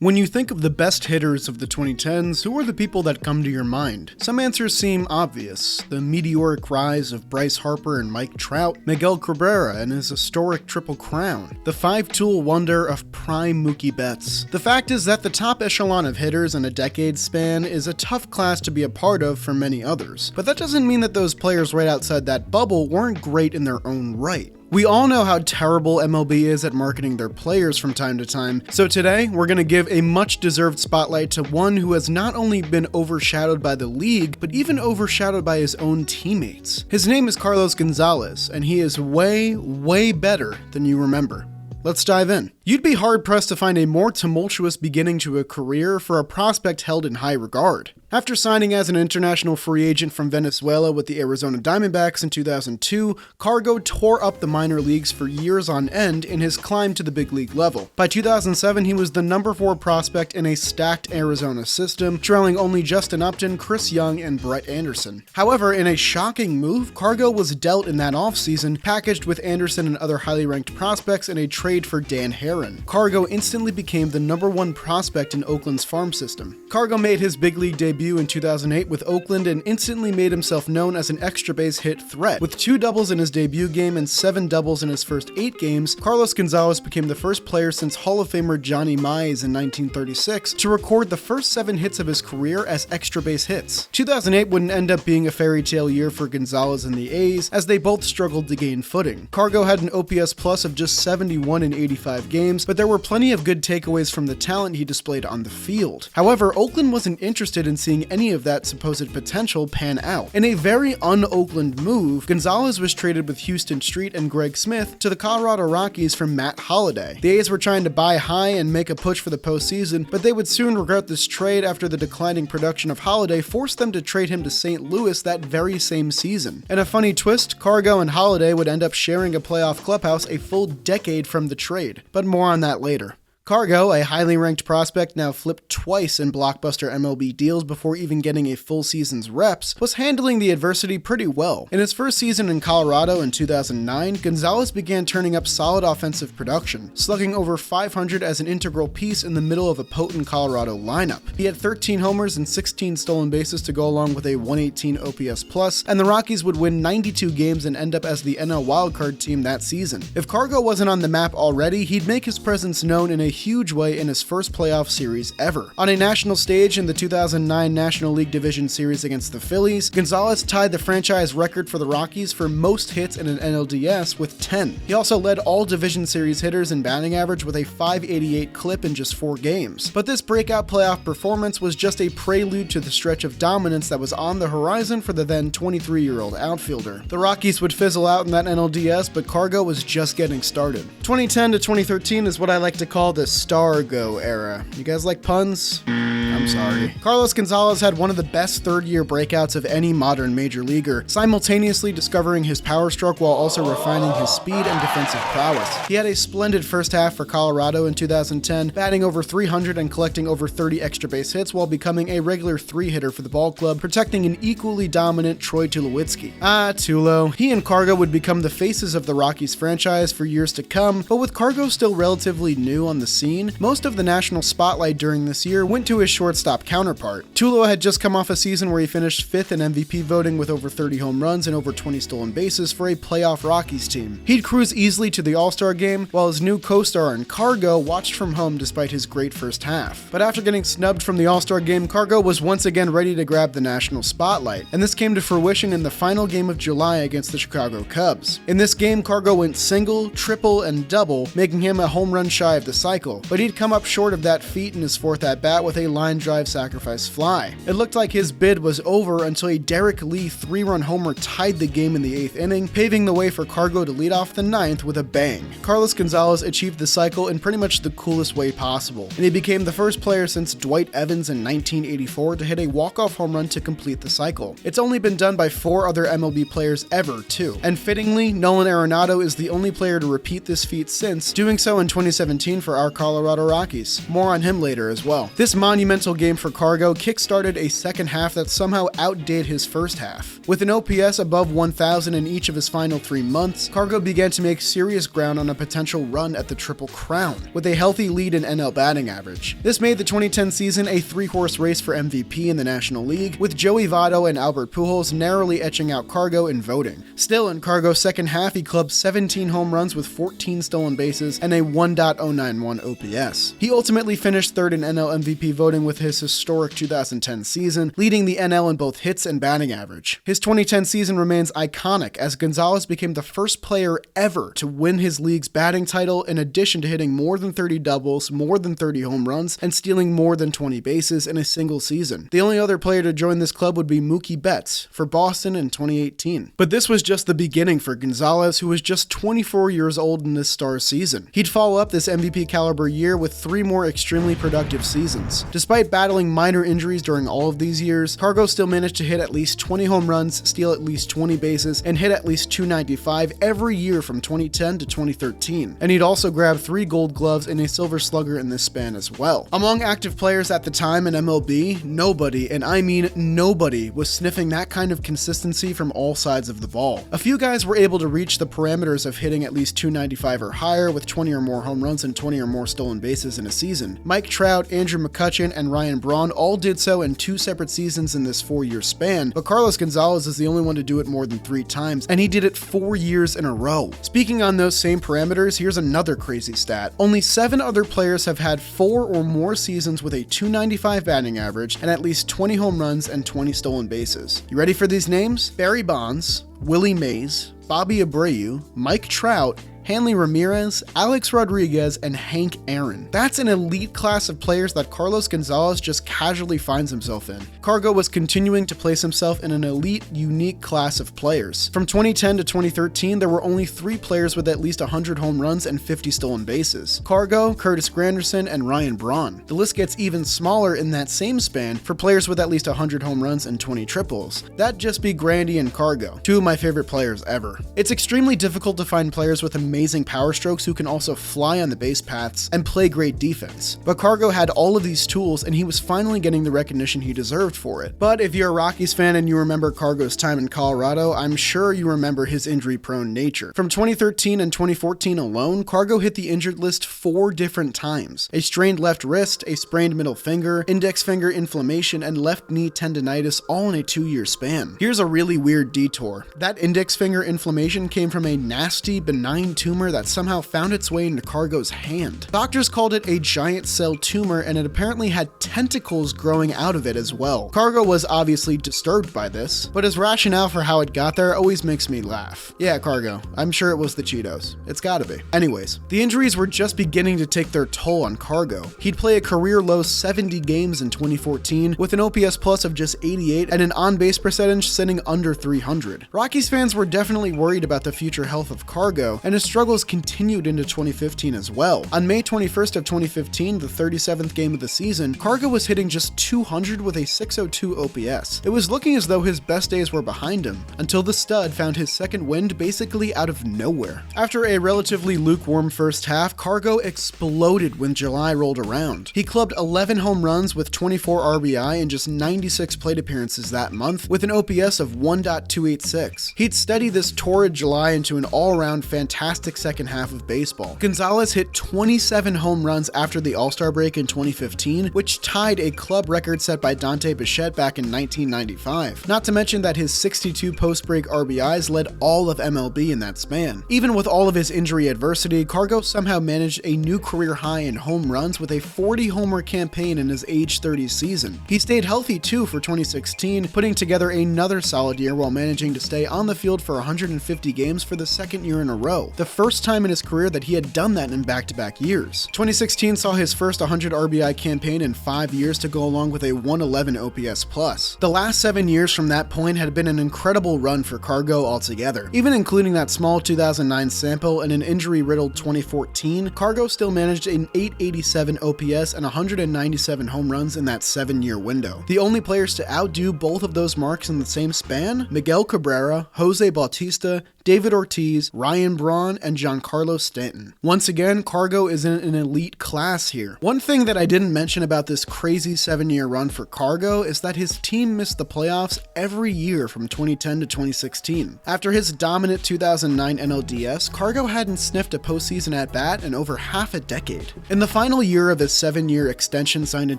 When you think of the best hitters of the 2010s, who are the people that come to your mind? Some answers seem obvious. The meteoric rise of Bryce Harper and Mike Trout, Miguel Cabrera and his historic Triple Crown, the five-tool wonder of prime Mookie Betts. The fact is that the top echelon of hitters in a decade span is a tough class to be a part of for many others. But that doesn't mean that those players right outside that bubble weren't great in their own right. We all know how terrible MLB is at marketing their players from time to time, so today we're going to give a much-deserved spotlight to one who has not only been overshadowed by the league, but even overshadowed by his own teammates. His name is Carlos Gonzalez, and he is way, way better than you remember. Let's dive in. You'd be hard-pressed to find a more tumultuous beginning to a career for a prospect held in high regard. After signing as an international free agent from Venezuela with the Arizona Diamondbacks in 2002, Cargo tore up the minor leagues for years on end in his climb to the big league level. By 2007, he was the number 4 prospect in a stacked Arizona system, trailing only Justin Upton, Chris Young, and Brett Anderson. However, in a shocking move, Cargo was dealt in that offseason, packaged with Anderson and other highly ranked prospects in a trade for Dan Herron. Cargo instantly became the number 1 prospect in Oakland's farm system. Cargo made his big league debut in 2008 with Oakland and instantly made himself known as an extra base hit threat. With 2 doubles in his debut game and 7 doubles in his first 8 games, Carlos Gonzalez became the first player since Hall of Famer Johnny Mize in 1936 to record the first 7 hits of his career as extra base hits. 2008 wouldn't end up being a fairy tale year for Gonzalez and the A's, as they both struggled to gain footing. Cargo had an OPS plus of just 71 in 85 games, but there were plenty of good takeaways from the talent he displayed on the field. However, Oakland wasn't interested in seeing any of that supposed potential pan out. In a very un-Oakland move, Gonzalez was traded with Houston Street and Greg Smith to the Colorado Rockies for Matt Holliday. The A's were trying to buy high and make a push for the postseason, but they would soon regret this trade after the declining production of Holliday forced them to trade him to St. Louis that very same season. In a funny twist, Cargo and Holliday would end up sharing a playoff clubhouse a full decade from the trade, but more on that later. Cargo, a highly ranked prospect now flipped twice in blockbuster MLB deals before even getting a full season's reps, was handling the adversity pretty well. In his first season in Colorado in 2009, Gonzalez began turning up solid offensive production, slugging over 500 as an integral piece in the middle of a potent Colorado lineup. He had 13 homers and 16 stolen bases to go along with a 118 OPS plus, and the Rockies would win 92 games and end up as the NL wildcard team that season. If Cargo wasn't on the map already, he'd make his presence known in a huge way in his first playoff series ever. On a national stage in the 2009 National League Division Series against the Phillies, Gonzalez tied the franchise record for the Rockies for most hits in an NLDS with 10. He also led all Division Series hitters in batting average with a .588 clip in just 4 games. But this breakout playoff performance was just a prelude to the stretch of dominance that was on the horizon for the then 23-year-old outfielder. The Rockies would fizzle out in that NLDS, but Cargo was just getting started. 2010 to 2013 is what I like to call the Stargo era. You guys like puns? I'm sorry. Carlos Gonzalez had one of the best third-year breakouts of any modern major leaguer, simultaneously discovering his power stroke while also refining his speed and defensive prowess. He had a splendid first half for Colorado in 2010, batting over 300 and collecting over 30 extra base hits while becoming a regular 3-hitter for the ball club, protecting an equally dominant Troy Tulowitzki. Tulo. He and Cargo would become the faces of the Rockies franchise for years to come, but with Cargo still relatively new on the scene, most of the national spotlight during this year went to his shortstop counterpart. Tulo had just come off a season where he finished 5th in MVP voting with over 30 home runs and over 20 stolen bases for a playoff Rockies team. He'd cruise easily to the All-Star game, while his new co-star in Cargo watched from home despite his great first half. But after getting snubbed from the All-Star game, Cargo was once again ready to grab the national spotlight, and this came to fruition in the final game of July against the Chicago Cubs. In this game, Cargo went single, triple, and double, making him a home run shy of the cycle, but he'd come up short of that feat in his 4th at-bat with a line drive sacrifice fly. It looked like his bid was over until a Derek Lee 3-run homer tied the game in the 8th inning, paving the way for Cargo to lead off the 9th with a bang. Carlos Gonzalez achieved the cycle in pretty much the coolest way possible, and he became the first player since Dwight Evans in 1984 to hit a walk-off home run to complete the cycle. It's only been done by 4 other MLB players ever, too. And fittingly, Nolan Arenado is the only player to repeat this feat since, doing so in 2017 for our our Colorado Rockies. More on him later as well. This monumental game for Cargo kickstarted a second half that somehow outdid his first half. With an OPS above 1,000 in each of his final 3 months, Cargo began to make serious ground on a potential run at the Triple Crown, with a healthy lead in NL batting average. This made the 2010 season a 3-horse race for MVP in the National League, with Joey Votto and Albert Pujols narrowly etching out Cargo in voting. Still, in Cargo's second half, he clubbed 17 home runs with 14 stolen bases and a 1.091 OPS. He ultimately finished third in NL MVP voting with his historic 2010 season, leading the NL in both hits and batting average. His 2010 season remains iconic, as Gonzalez became the first player ever to win his league's batting title, in addition to hitting more than 30 doubles, more than 30 home runs, and stealing more than 20 bases in a single season. The only other player to join this club would be Mookie Betts for Boston in 2018. But this was just the beginning for Gonzalez, who was just 24 years old in this Stars season. He'd follow up this MVP caliber year with 3 more extremely productive seasons. Despite battling minor injuries during all of these years, Cargo still managed to hit at least 20 home runs, steal at least 20 bases, and hit at least .295 every year from 2010 to 2013. And he'd also grabbed 3 Gold Gloves and a Silver Slugger in this span as well. Among active players at the time in MLB, nobody, and I mean nobody, was sniffing that kind of consistency from all sides of the ball. A few guys were able to reach the parameters of hitting at least .295 or higher with 20 or more home runs and 20 or more stolen bases in a season. Mike Trout, Andrew McCutchen, and Ryan Braun all did so in 2 separate seasons in this 4-year span, but Carlos Gonzalez is the only one to do it more than 3 times, and he did it 4 years in a row. Speaking on those same parameters, here's another crazy stat. Only 7 other players have had 4 or more seasons with a .295 batting average and at least 20 home runs and 20 stolen bases. You ready for these names? Barry Bonds, Willie Mays, Bobby Abreu, Mike Trout, Hanley Ramirez, Alex Rodriguez, and Hank Aaron. That's an elite class of players that Carlos Gonzalez just casually finds himself in. Cargo was continuing to place himself in an elite, unique class of players. From 2010 to 2013, there were only 3 players with at least 100 home runs and 50 stolen bases: Cargo, Curtis Granderson, and Ryan Braun. The list gets even smaller in that same span for players with at least 100 home runs and 20 triples. That'd just be Grandy and Cargo, 2 of my favorite players ever. It's extremely difficult to find players with amazing power strokes who can also fly on the base paths and play great defense. But Cargo had all of these tools, and he was finally getting the recognition he deserved for it. But if you're a Rockies fan and you remember Cargo's time in Colorado, I'm sure you remember his injury-prone nature. From 2013 and 2014 alone, Cargo hit the injured list 4 different times: a strained left wrist, a sprained middle finger, index finger inflammation, and left knee tendonitis, all in a 2-year span. Here's a really weird detour. That index finger inflammation came from a nasty, benign tumor that somehow found its way into Cargo's hand. Doctors called it a giant cell tumor, and it apparently had tentacles growing out of it as well. Cargo was obviously disturbed by this, but his rationale for how it got there always makes me laugh. Yeah, Cargo, I'm sure it was the Cheetos. It's gotta be. Anyways, the injuries were just beginning to take their toll on Cargo. He'd play a career-low 70 games in 2014 with an OPS plus of just 88 and an on-base percentage sitting under 300. Rockies fans were definitely worried about the future health of Cargo, and his struggles continued into 2015 as well. On May 21st of 2015, the 37th game of the season, Cargo was hitting just 200 with a .602 OPS. It was looking as though his best days were behind him, until the stud found his second wind basically out of nowhere. After a relatively lukewarm first half, Cargo exploded when July rolled around. He clubbed 11 home runs with 24 RBI in just 96 plate appearances that month, with an OPS of 1.286. He'd steady this torrid July into an all-around fantastic second half of baseball. Gonzalez hit 27 home runs after the All-Star break in 2015, which tied a club record set by Dante Bichette back in 1995. Not to mention that his 62 post-break RBIs led all of MLB in that span. Even with all of his injury adversity, Cargo somehow managed a new career high in home runs with a 40-homer campaign in his age 30 season. He stayed healthy too for 2016, putting together another solid year while managing to stay on the field for 150 games for the 2nd year in a row, the first time in his career that he had done that in back-to-back years. 2016 saw his first 100 RBI campaign in 5 years to go along with a 111 OPS plus. The last 7 years from that point had been an incredible run for Cargo altogether. Even including that small 2009 sample and an injury-riddled 2014, Cargo still managed an 887 OPS and 197 home runs in that 7-year window. The only players to outdo both of those marks in the same span? Miguel Cabrera, Jose Bautista, David Ortiz, Ryan Braun, Gonzalez and Giancarlo Stanton. Once again, Cargo is in an elite class here. One thing that I didn't mention about this crazy 7-year run for Cargo is that his team missed the playoffs every year from 2010 to 2016. After his dominant 2009 NLDS, Cargo hadn't sniffed a postseason at-bat in over half a decade. In the final year of his 7-year extension signed in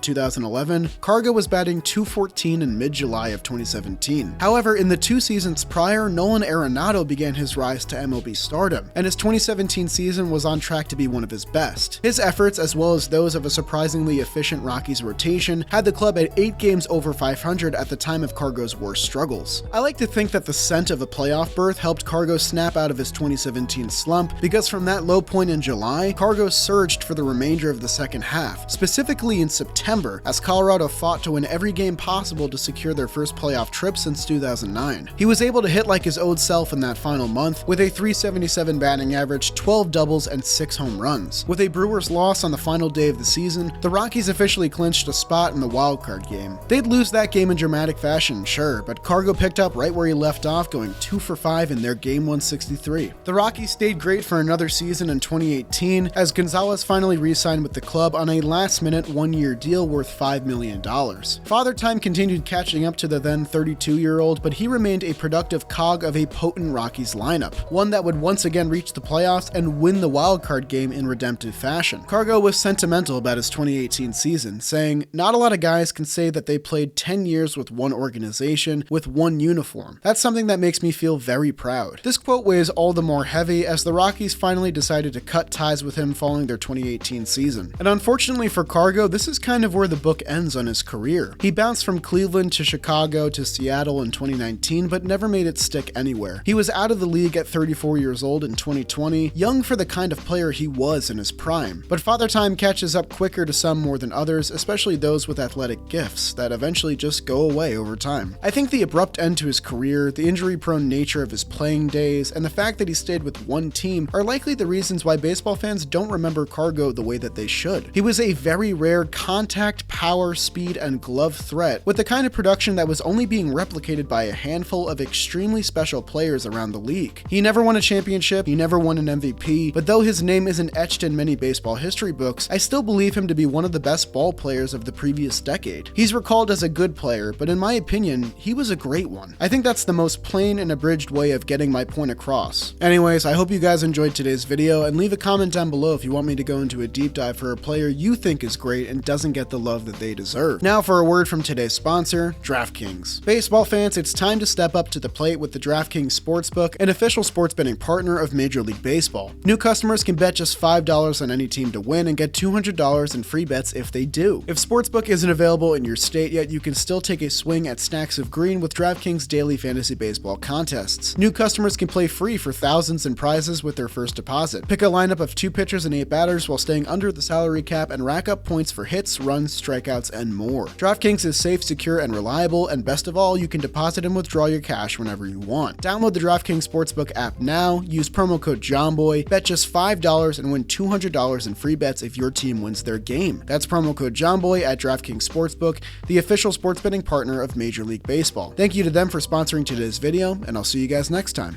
2011, Cargo was batting .214 in mid-July of 2017. However, in the 2 seasons prior, Nolan Arenado began his rise to MLB stardom, and his 2017 season was on track to be one of his best. His efforts, as well as those of a surprisingly efficient Rockies rotation, had the club at 8 games over 500 at the time of Cargo's worst struggles. I like to think that the scent of a playoff berth helped Cargo snap out of his 2017 slump, because from that low point in July, Cargo surged for the remainder of the second half, specifically in September, as Colorado fought to win every game possible to secure their first playoff trip since 2009. He was able to hit like his old self in that final month, with a .377 batting average, 12 doubles, and 6 home runs. With a Brewers loss on the final day of the season, the Rockies officially clinched a spot in the wildcard game. They'd lose that game in dramatic fashion, sure, but Cargo picked up right where he left off, going 2 for 5 in their Game 163. The Rockies stayed great for another season in 2018, as Gonzalez finally re-signed with the club on a last-minute 1-year deal worth $5 million. Father Time continued catching up to the then 32-year-old, but he remained a productive cog of a potent Rockies lineup, one that would once again reach the playoffs and win the wildcard game in redemptive fashion. Cargo was sentimental about his 2018 season, saying, "Not a lot of guys can say that they played 10 years with one organization, with one uniform. That's something that makes me feel very proud." This quote weighs all the more heavy as the Rockies finally decided to cut ties with him following their 2018 season. And unfortunately for Cargo, this is kind of where the book ends on his career. He bounced from Cleveland to Chicago to Seattle in 2019, but never made it stick anywhere. He was out of the league at 34 years old in 2020, young for the kind of player he was in his prime. But Father Time catches up quicker to some more than others, especially those with athletic gifts that eventually just go away over time. I think the abrupt end to his career, the injury-prone nature of his playing days, and the fact that he stayed with one team are likely the reasons why baseball fans don't remember Cargo the way that they should. He was a very rare contact, power, speed, and glove threat, with the kind of production that was only being replicated by a handful of extremely special players around the league. He never won a championship, he never won an MVP, but though his name isn't etched in many baseball history books, I still believe him to be one of the best ball players of the previous decade. He's recalled as a good player, but in my opinion, he was a great one. I think that's the most plain and abridged way of getting my point across. Anyways, I hope you guys enjoyed today's video, and leave a comment down below if you want me to go into a deep dive for a player you think is great and doesn't get the love that they deserve. Now for a word from today's sponsor, DraftKings. Baseball fans, it's time to step up to the plate with the DraftKings Sportsbook, an official sports betting partner of Major League Baseball. New customers can bet just $5 on any team to win and get $200 in free bets if they do. If Sportsbook isn't available in your state yet, you can still take a swing at stacks of green with DraftKings daily fantasy baseball contests. New customers can play free for thousands in prizes with their first deposit. Pick a lineup of 2 pitchers and 8 batters while staying under the salary cap and rack up points for hits, runs, strikeouts, and more. DraftKings is safe, secure, and reliable, and best of all, you can deposit and withdraw your cash whenever you want. Download the DraftKings Sportsbook app now, use promo code JOMBOY, bet just $5 and win $200 in free bets if your team wins their game. That's promo code JOMBOY at DraftKings Sportsbook, the official sports betting partner of Major League Baseball. Thank you to them for sponsoring today's video, and I'll see you guys next time.